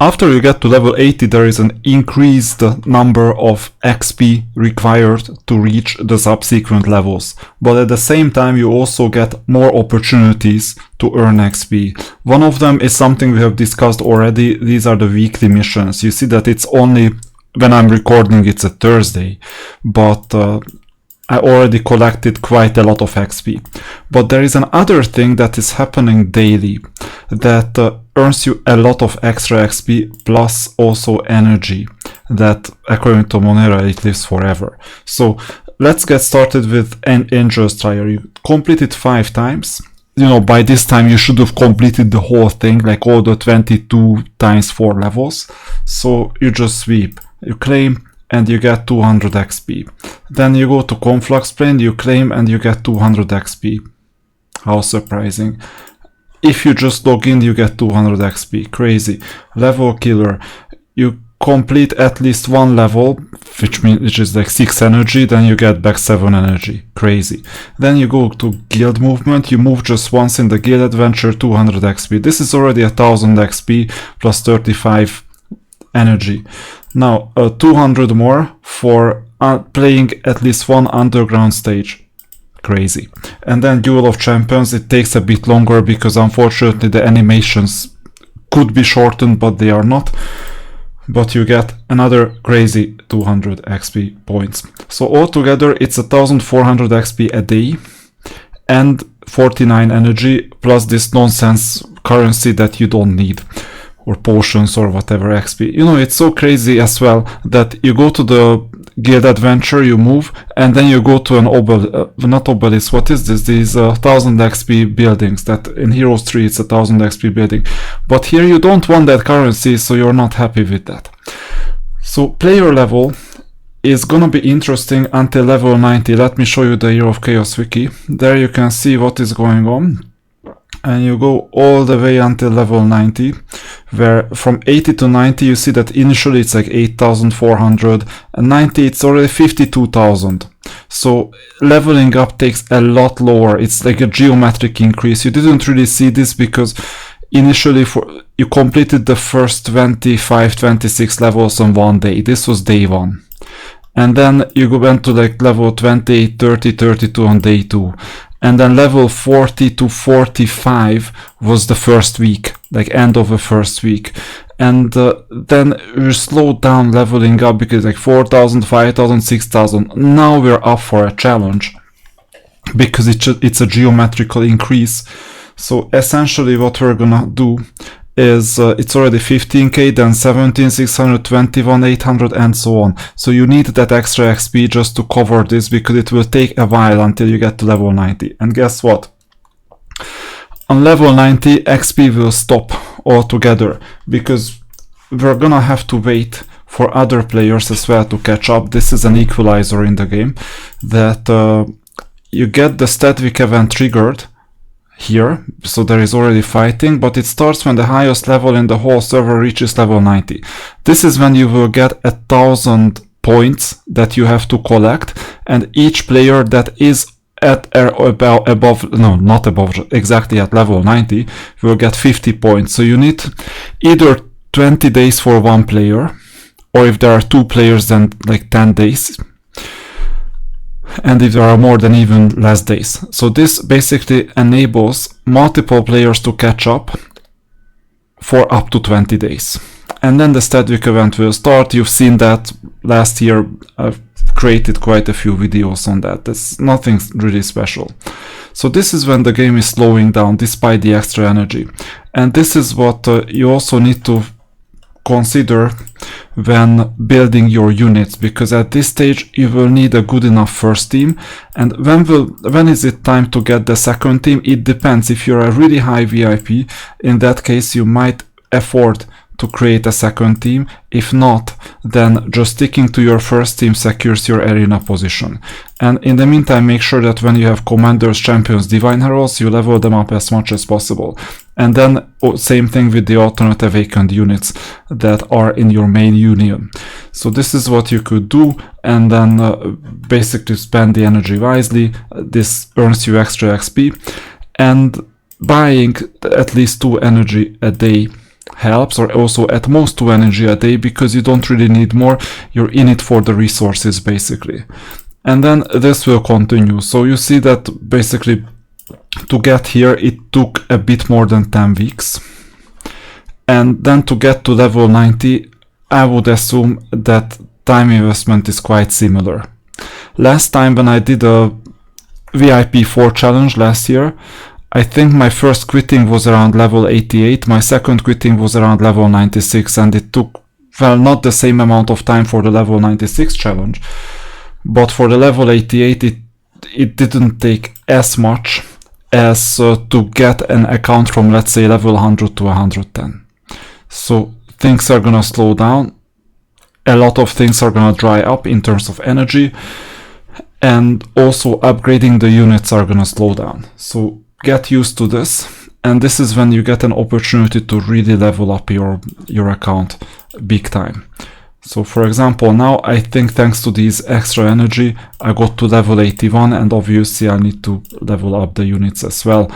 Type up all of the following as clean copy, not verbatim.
After you get to level 80, there is an increased number of XP required to reach the subsequent levels. But at the same time, you also get more opportunities to earn XP. One of them is something we have discussed already. These are the weekly missions. You see that it's only, when I'm recording, it's a Thursday, but I already collected quite a lot of XP. But there is another thing that is happening daily that earns you a lot of extra XP plus also energy that, according to Monera, it lives forever. So let's get started with an Angel's Trial. You complete it 5 times. You know, by this time you should have completed the whole thing, like all the 22 times 4 levels. So you just sweep, you claim, and you get 200 XP. Then you go to Conflux Plane, you claim, and you get 200 XP. How surprising. If you just log in, you get 200 XP. Crazy. Level Killer. You complete at least one level, which is like 6 energy, then you get back 7 energy. Crazy. Then you go to Guild Movement, you move just once in the Guild Adventure, 200 XP. This is already 1000 XP plus 35 energy. Now 200 more for playing at least one underground stage. Crazy. And then Duel of Champions, it takes a bit longer because unfortunately the animations could be shortened, but they are not. But you get another crazy 200 XP points. So altogether it's 1400 XP a day and 49 energy plus this nonsense currency that you don't need, or potions or whatever XP. You know, it's so crazy as well that you go to the Guild Adventure, you move, and then you go to an not obelisk, what is this? These 1000 XP buildings that in Heroes 3 it's 1000 XP building. But here you don't want that currency, so you're not happy with that. So player level is gonna be interesting until level 90. Let me show you the Year of Chaos wiki. There you can see what is going on. And you go all the way until level 90, where from 80 to 90 you see that initially it's like 8,400, and 90 it's already 52,000. So leveling up takes a lot lower. It's like a geometric increase. You didn't really see this because initially you completed the first 25, 26 levels on one day. This was day 1. And then you went to like level 28, 30, 32 on day 2. And then level 40 to 45 was the first week, like end of the first week. And then we slowed down leveling up because like 4,000, 5,000, 6,000. Now we're up for a challenge because it's a geometrical increase. So essentially what we're gonna do is it's already 15k, then 17,600, 21,800 and so on. So you need that extra XP just to cover this because it will take a while until you get to level 90. And guess what? On level 90 XP will stop altogether because we're gonna have to wait for other players as well to catch up. This is an equalizer in the game that you get the static event triggered here, so there is already fighting, but it starts when the highest level in the whole server reaches level 90. This is when you will get 1,000 points that you have to collect, and each player that is at above, no, not above, exactly at level 90 will get 50 points. So you need either 20 days for one player, or if there are 2 players then like 10 days. And if there are more, then even less days. So this basically enables multiple players to catch up for up to 20 days. And then the static event will start. You've seen that last year. I've created quite a few videos on that. That's nothing really special. So this is when the game is slowing down despite the extra energy. And this is what you also need to consider when building your units, because at this stage you will need a good enough first team. And when is it time to get the second team? It depends. If you're a really high VIP, in that case you might afford to create a second team. If not, then just sticking to your first team secures your arena position. And in the meantime, make sure that when you have commanders, champions, divine heralds, you level them up as much as possible. And then same thing with the alternative vacant units that are in your main union. So this is what you could do, and then basically spend the energy wisely. This earns you extra XP, and buying at least 2 energy a day helps, or also at most 2 energy a day, because you don't really need more. You're in it for the resources basically. And then this will continue. So you see that basically to get here it took a bit more than 10 weeks. And then to get to level 90, I would assume that time investment is quite similar. Last time when I did a VIP4 challenge last year, I think my first quitting was around level 88, my second quitting was around level 96, and it took, well, not the same amount of time for the level 96 challenge, but for the level 88 it didn't take as much as to get an account from, let's say, level 100 to 110. So things are gonna slow down, a lot of things are gonna dry up in terms of energy, and also upgrading the units are gonna slow down. So get used to this, and this is when you get an opportunity to really level up your account big time. So for example, now I think thanks to these extra energy I got to level 81, and obviously I need to level up the units as well.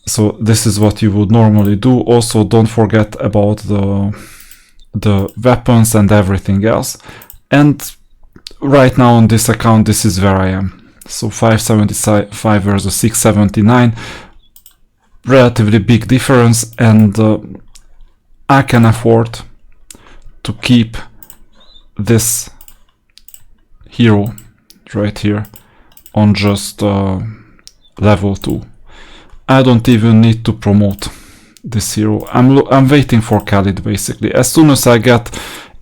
So this is what you would normally do. Also, don't forget about the weapons and everything else. And right now on this account, this is where I am. So 575 versus 679, relatively big difference, and I can afford to keep this hero right here on just level 2. I don't even need to promote this hero. I'm waiting for Khalid basically. As soon as I get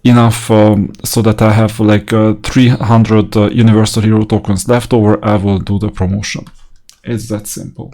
enough so that I have like 300 universal hero tokens left over, I will do the promotion. It's that simple.